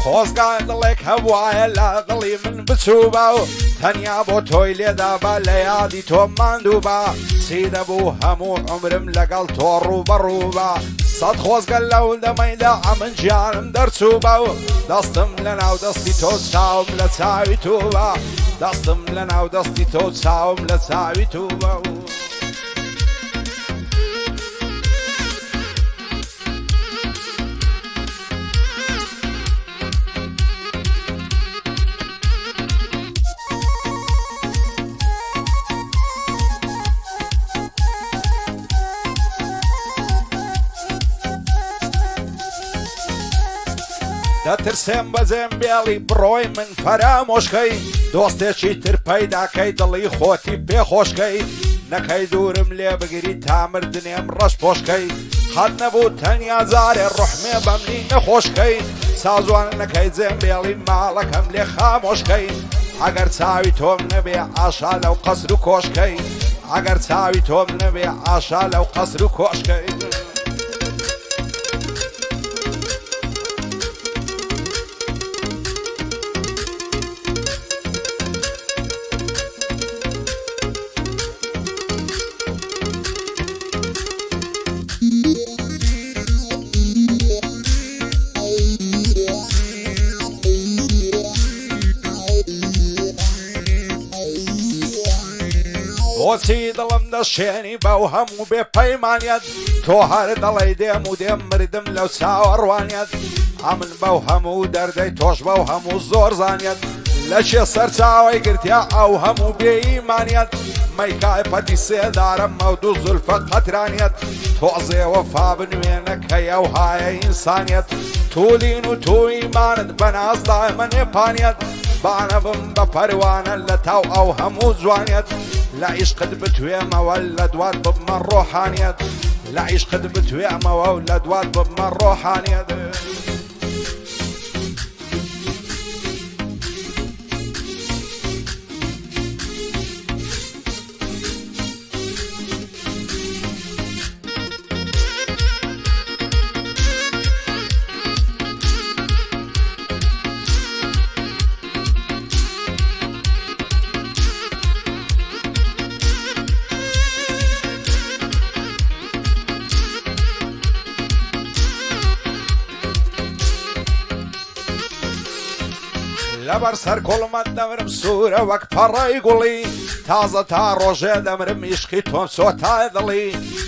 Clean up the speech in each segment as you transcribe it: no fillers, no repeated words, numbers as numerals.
خۆزگای دڵێک هەوایە لە دڵی من بچوو بە و تەنیا بۆ تۆی لێدابە لە یادی تۆ ماندوو بە چی دەبوو هەموو عمرم لەگەڵ تۆ ڕوبەڕوو بە سەد خۆزگە لەو دەمەیدا ئەمن گیانم دەرچوو بە و دەستم لە ناو دەستی تۆ چاوم لە چاوی تو بە دەستم لە ناو دەستی تۆ چاوم لە چاوی تو بە و دەترسێم بەجێم بێڵی بڕۆی من فەرامۆشکەی دۆستێکی تر پەیداکەی دڵی خۆتی پێخۆشکەی نەکەی دوورم لێ بگری تامردنێم ڕەش پۆشکەی قەت نەبوو تەنیا جارێ ڕوحمێ بەمنی نەخۆشکەی سازوان نەکەی جێم بێڵی ماڵەکەم لێ خامۆشکەی ئەگەر چاوی تۆم نەبێ ئاشا لەو قەسر و کۆشکەی ئەگەر چاوی تۆم نەبێ ئاشا لەو قەسر و کۆشکەی بۆچی دڵم دەشێنی بەو هەموو بێ پەیمانیت تۆ هەر دەڵێی دێم و دێم مردم لەو چاوەڕوانیت ئەمن بەو هەموو دەردەی تۆش بەو هەموو زۆر زانیت لە چێ سەرچاوی گرتیا ئەو هەموو بێئیمانیت مەیکای پەتی سێدارم ئەو دوو زولفە قەترانیت تۆزێ وەفا بنوێنەکەی ئەو هایە ئینسانیت توولین و توئیمانت بە نازدای مەنێپانیت بانە بم بە پەروانە لە تاو ئەو هەموو جوانیت لە عیشقت بتوێمەوە لە دوات ببمە ڕۆحانیت لە عیشقت بتوێمەوە و لە دوات ببمە ڕۆحانیت لەبەر سەر کۆڵمەت دەمرم سوورە وەک پەڕەی گوڵی تازە تا ڕۆژێ دەمرم عیشقی تۆم سۆتای دڵی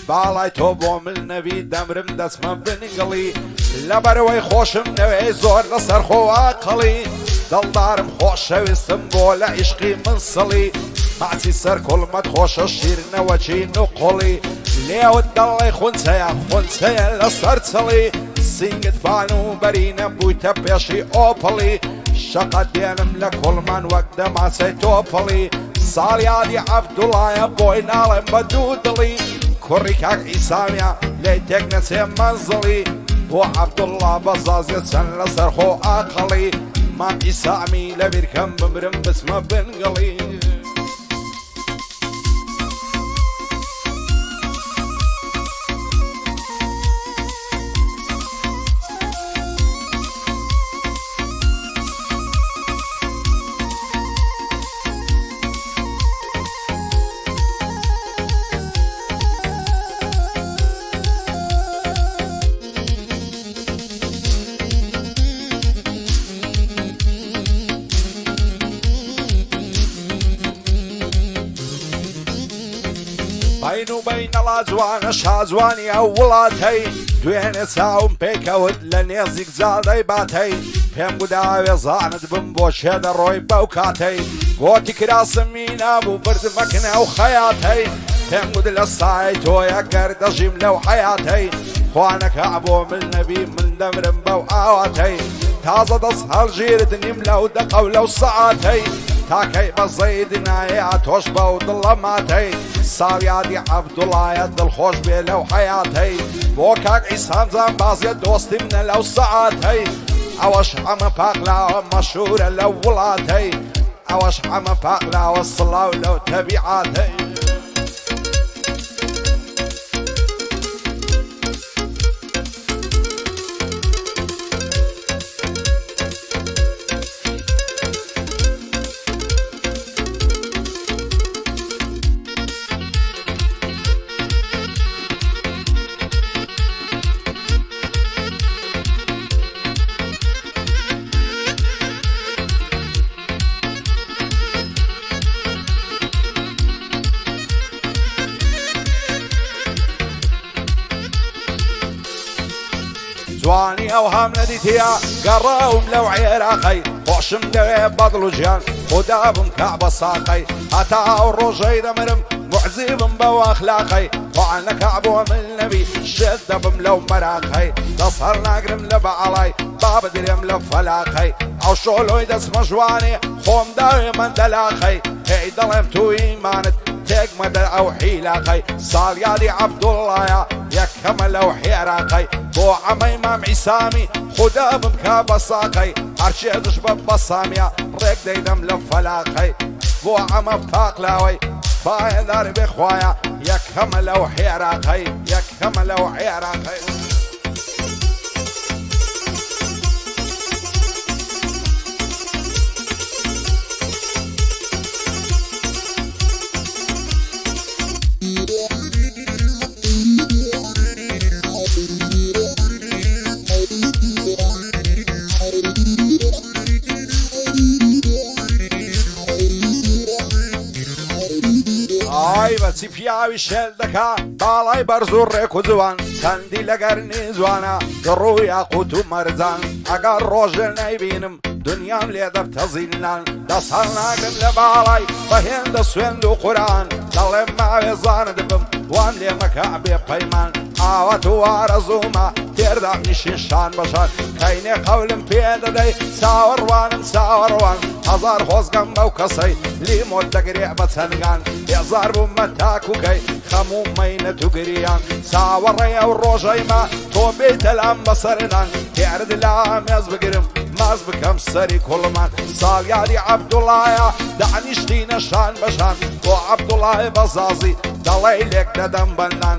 باڵای تۆ بۆ من نەبی دەمرم دەچمە بنگڵی لەبەرەوەی خۆشم نەوێ زۆر لەسەر خۆوا قەڵی دڵدارم خۆشەویستم بۆ لە عیشقی من سڵی ماچی سەر کۆڵمەت خۆشە شیرنەوەچی نوقۆڵی لێوت دەڵێ خونچەیە خونچەیە لەسەر چڵی سینگت بان و بەرینە بوویتە پێشی ئۆپڵی شەقەت دێنم لە کۆڵمان وەک دەماسەی تۆپڵی ساڵیادی عەبدوڵایە بۆی ناڵێم بە دوو دڵی کوڕی کاک ئیسامیە لێی تێک نەچێ مەنزڵی بۆ عەبدوڵڵا بەزازیە چەند لەسەر خۆ ئاقەڵی مام ئیسامی لە بیرکەم بمرم بچمە بنگڵی بین و بینەڵا جوانە شازوانی ئەو وڵاتەی دوێنێ چاوم پێکەوت لە نێزیک جادەی باتەی پێم گوداوێ زانت بم بۆ شێ دەڕۆی بەو کاتەی گۆتی کراسمی نابوو بردمەکنە ئەو خەیاتەی پێم گود لە سای تۆیە گەر دەژیم لەو حەیاتەی خوانەکە بۆ من نەبی من دەمرم بەو ئاواتەی تازە دەست هەڵژیرت نیم لەو دەقە و لەو سەعاتەی تاکەی بەزەید نایە تۆش بەو دڵە ماتەی ساویادی عەبدوڵایە دڵخۆش بێ لەو حەیاتەی بۆ کاک ئیسانجان بازیە دۆستی منە لەو سەعاتەی ئەوەش ئەمە پاقلاوە مەشهورە لەو وڵاتەی ئەوەش ئەمە پاقلاوە سڵاو لەو تەبیعاتەی ئەوهام نەدیتیا گەڕاوم لەو عێراقەی خۆشم دەوێ بەدڵ و گیان خدا بم کا بە ساقەی هەتا ئەو ڕۆژەی دەمرم معزیبم بەو ئەخلاقەی خوان نەکا بۆ من نەبی شێت دەبم لەو مەراقەی دەست هەر ناگرم لە بەعەڵای با بدرێم لە فەلاقەی ئەو شۆلۆی دەستمە ژوانێ خۆم داوێ من دەلاقەی پێی دەڵێم تو ئیمانت تێکمە دەر ئەو حیلاقەی ساڵیادی عەبدوڵڵایە یەکەمە لەو حێراقەی بۆ عەمەی مام عیسامی خدا بمکا بە ساقەی هەرچێ دش بە بەسامیە ڕێک دەیدەم لە فەلاقەی بۆ عەمە پاقلاوەی پایەدار بێخوایە یەکەمە لەو حێراقەی یەکەمە لەو حێراقەی ئای بەچی پیاوی شێل دەکا باڵای بەرز و ڕێک و جوان چەندی لەگەرنی جوانە دڕوو یاقوت و مەرجان ئەگەر ڕۆژێ نەیبینم دنیام لێ دەبتەزیلنان دەست هەڵ ناگرم لە باڵای بەهێندە سوێند و قورئان دەڵێم ماوێ زانت بم وام لێ مەکە بێ پەیمان ئاوەت و وارەزوومە تێردا نیشین شان بەشان کەینێ قەولم پێ دەدەی چاوەڕوانم چاوەڕوان هەزار خۆزگەم بەو کەسەی لیمۆت دەگرێ بە چەنگان هێزار بوومە تاکوکەی خەموو مەینەت و گریان چاوەڕێ ئەو ڕۆژەیمە تۆ بێتە لام بەسەرنان تێرد لا مێز بگرم ماز بکەم سەری کوڵمان ساڵیادی عەبدوڵایە دانیشتینە شان بەشان بۆ عەبدوڵای بەزازی دەڵێ لێک دەدەم بەندان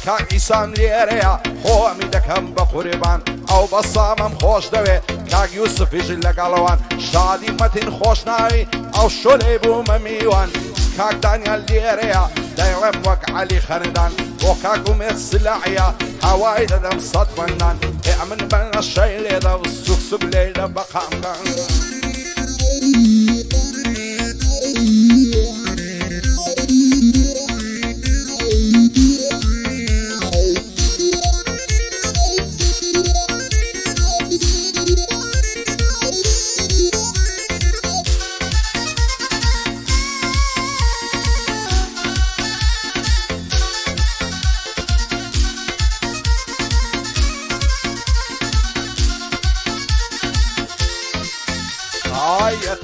کاک ئیسام لێرەیە خۆمی دەکەم بە قوربان ئەو بەسامەم خۆش دەوێ کاک یوسفیش لەگەڵەوان شادی مەتین خۆش ناوی ئەو شولەی بوومە میوان کاک دانیال لێرەیە دەیڵێم وەک عەلی خەندان بۆ کاک ومێت سلاعیە هەوای دەدەم سەد بەندان من بەنە شەی لێدە سوک سوک لێدە بەقامکان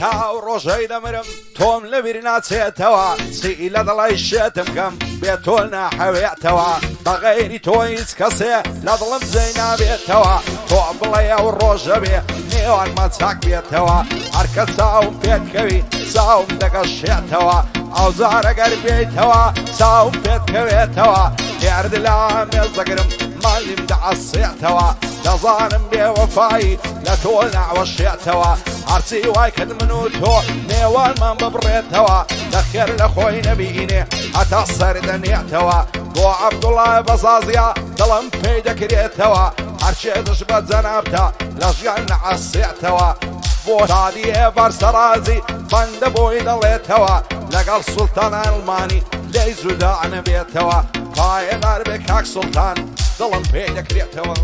تاو ڕۆژەی دەمرم تۆم لەبیر ناچێتەوە چی لە دڵی شێتم کەم بێ تۆ ناحەوێتەوە بەغەیری تۆ هیچ کەسێ لە دڵم جێی نابێتەوە تۆ بڵێ ئەو ڕۆژە بێ نێوانمە چاک بێتەوە هەرکەس چاوم پێتکەوی چاوم دەگەشێتەوە ئەو جارەگەر بێیتەوە چاوم پێتکەوێتەوە هێرد لا مێز دەگرم مالیم دەعەسێتەوە دەزانم بێوەفایی لە تۆ ناوەشێتەوە هەرچی وای کرد من و تۆ نێوانمان ببڕێتەوە دەخێر لە خۆی نەبینێ هەتا سەردەنێتەوە بۆ عەبدوڵای بەزازیە دڵم پێی دەکرێتەوە هەرچێ دش بە جەنابتە لە ژیان نەعەسێتەوە بۆ شادی ئێڤەر سەرازی بەندە بۆی دەڵێتەوە لەگەڵ سوڵتان ئەڵمانی لێی جودا نەبێتەوە پایەدار بێ کاک سوڵتان دڵم پێی دەکرێتەوە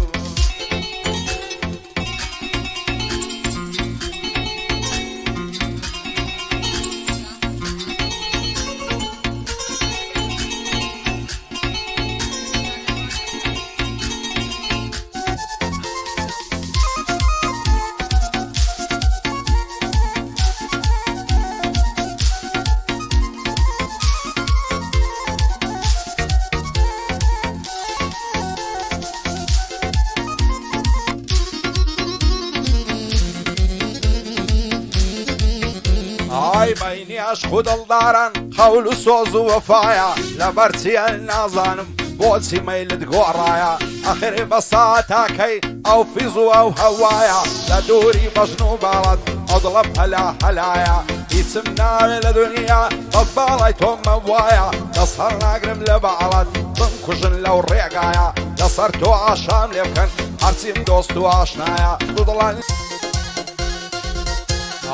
ئای بەینی عەشق و دڵداران خەول و سۆز و وەفایە لەبەر چیە نازانم بۆچی مەیلت گۆڕایە ئەخر بە ساتاکەی ئەو فیز و ئەو هەوایە لە دووری بەژن و باڵەت ئەو دڵم هەلا هەلایە هیچم ناوێ لە دنیا بە باڵای تۆمە وایە دەست هەڵ ناگرم لە باڵەت بمکوژن لەو ڕێگایە لەسەر تۆ ئاشام لێ بکەن هەرچیم دۆست و ئاشنایە دوو دڵان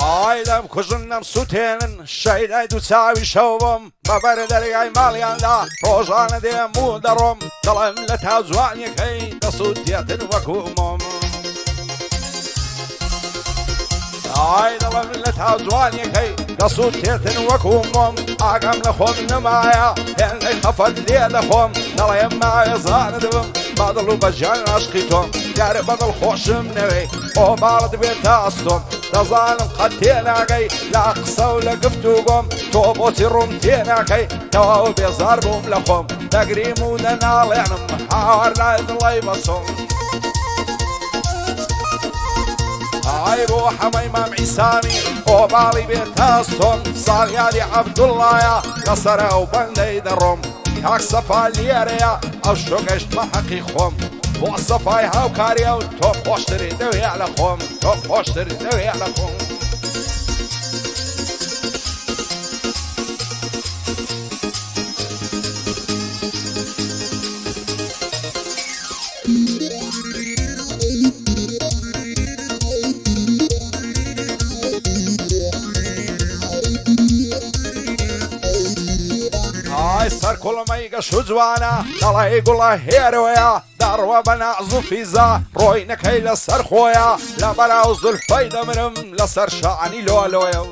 ئای لەم کوژن نەم سووتێنن شەیدای دوو چاوی شەوم بەبەر دەرگای ماڵیاندا ڕۆژانە دێم و دەڕۆم دەڵێم لە تا جوانیەکەی دەسووتێتن وەکو مۆم ئای دەڵم لە تا جوانیەکەی دەسوود تێتن وەکو مۆم ئاگام لە خۆم نەمایە هێندەی خەفەت لێ دەخۆم دەڵێم ماوێ زانە دەبم بەدڵ و بەجان عاشقی تۆم یارە بەدڵ خۆشم نەوەی ئۆ باڵت بێت تا ئەستۆم دەزانم قەت تێناگەی لا قسە و لە گفتوگۆم تۆ بۆچی ڕووم تێناکەی تەواو بێزار بووم لە خۆم دەگریم و دەناڵێنم هاوار لای دڵی بەسۆم ئای بۆ حەمەی مام عیسامی ئۆ باڵی بێت تاستۆم ساڵیادی عەبدوڵڵایە لەسەرە و بەندەی دەڕۆم کاک سەفا لێرەیە ئەو شۆگەشتمە حەقی خۆم بۆ سەفای هاوکاریە و تۆ خۆشتری دەوێ لە خۆم تۆ خۆشتری دەوێ لە خۆم سەر کوڵمەی گەش و جوانە دەڵی گوڵە هێرۆیە دەڕوە بە ناز و فیزا ڕۆی نەکەی لەسەر خۆیە لە بەراو زولفەی دەمرم لەسەر شانی لۆلۆیە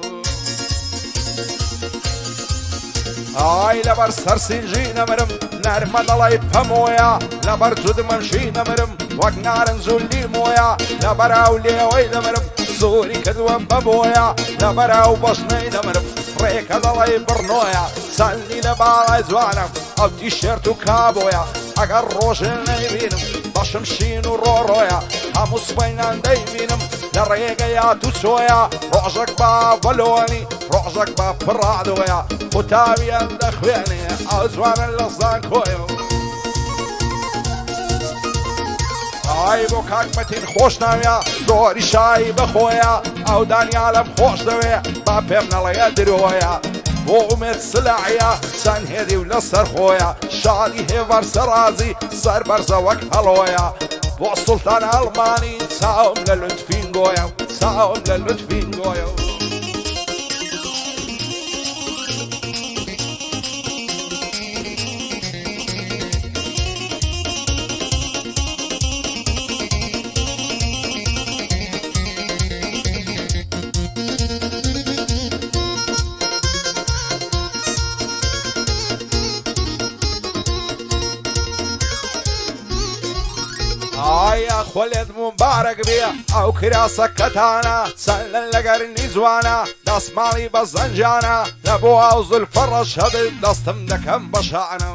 ئای لەبەر سەر سینژی نەمرم نەرمە دەڵی پەمۆیە لەبەر جودمەنشی نەمرم وەک نارنج و لیمۆیە لە بەراو لێوەی دەمرم زۆری کردووە بەبۆیە لە بەراو بەشنەی دەمرم ڕێکە دەڵی بڕنۆیە سەلنی لە باڵای جوانم ئەو تیشێرت و کابۆیە ئەگەر ڕۆژێ نەیبینم بەشم شین و ڕۆڕۆیە هەموو سبەینان دەیبینم لە ڕێگەیە تو چۆیە ڕۆژێک با بەلۆنی ڕۆژێک بە پڕادۆیە قوتاویان دەخوێنێ ئەو جوانە لە زانکۆیە ئای بۆ کاکمەتین خۆش ناویە زۆری شایی بەخۆیە ئەو دانیا لەم خۆش دەوێ با پێم نەڵەیە درۆیە بۆ ئومێد سلاعە چەند هێدی و لەسەر خۆیە شادی هێڤەر سەرازی سەر بەرزە وەک هەڵۆیە بۆ سوڵتان ئەڵمانی چاوم لە لوتفینگۆیە چاوم لە لوتفینگۆیە ئایا خۆلێت مبارەک بێ ئەو کراسەکەتانە چەند لەگەرنی جوانە دەستماڵی بە زەنجانە لە بۆ ئەو زولفە ڕەشەد دەستم دەکەم بە شانە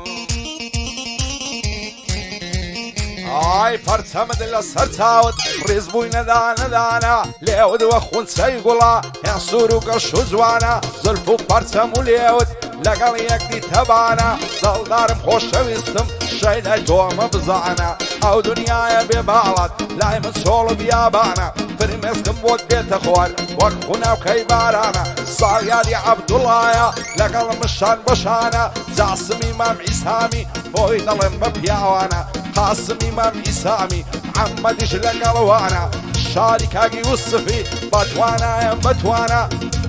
ئای پەرچەمت لەسەر چاوت ڕێز بووی نەدانەدانە لێودوە خونچەی گوڵە هێن سوور و گەش و جوانە زولف و پەرچەم و لێوت لەگەڵ یەکدی تەبانە دڵدارم خۆشەویستم شەیدای تۆمە بزانە ئەو دنیایە بێ باڵات لای من چۆڵ و بیابانە فرمێسکم بۆت بێتە خوار وەک خوناوکەی بارانە ساڵیادی عەبدوڵڵایە لەگەڵ مشان بەشانە جاسمی مام عیسامی بۆی دەڵێم بە پیاوانە قاسمی مام عیسامی محەممەدیش لەگەڵوانە شاری کاگی وسفی بەتوانایەم بەتوانە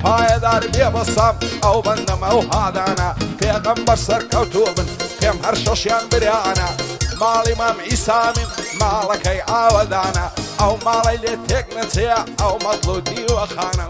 پایەدار بێ بەسام ئەو بەندەم ئەو هادانە پێغەمبەر سەرکەوتوو بن پێم هەر شەشیان برانە ماڵی مام عیسامین ماڵەکەی ئاوەدانە ئەو ماڵی لێ تێک نەچەیە ئەو مەزڵ و دیوەخانە